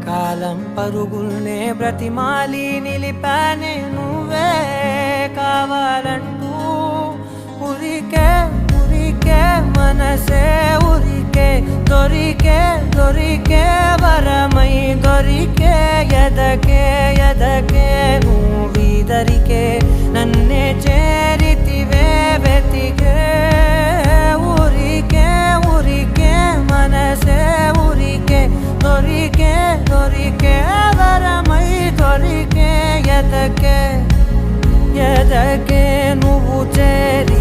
కాలం పరుగుల్నే బ్రతిమాలి నిలిపానే నువ్వే కావాలంటూ ఉరికే ఉరికే మనసే ఉరికే దొరికే దొరికే వరమై దొరికే ఎదకే ఎదకే నువ్వీదరికే నన్నే చేరితివే వెతికే ఊరికే ఊరికే మనసే ఊరికే దొరికే దొరికే వరమై దొరికే ఎదకే ఎదకే నువ్వు చేరి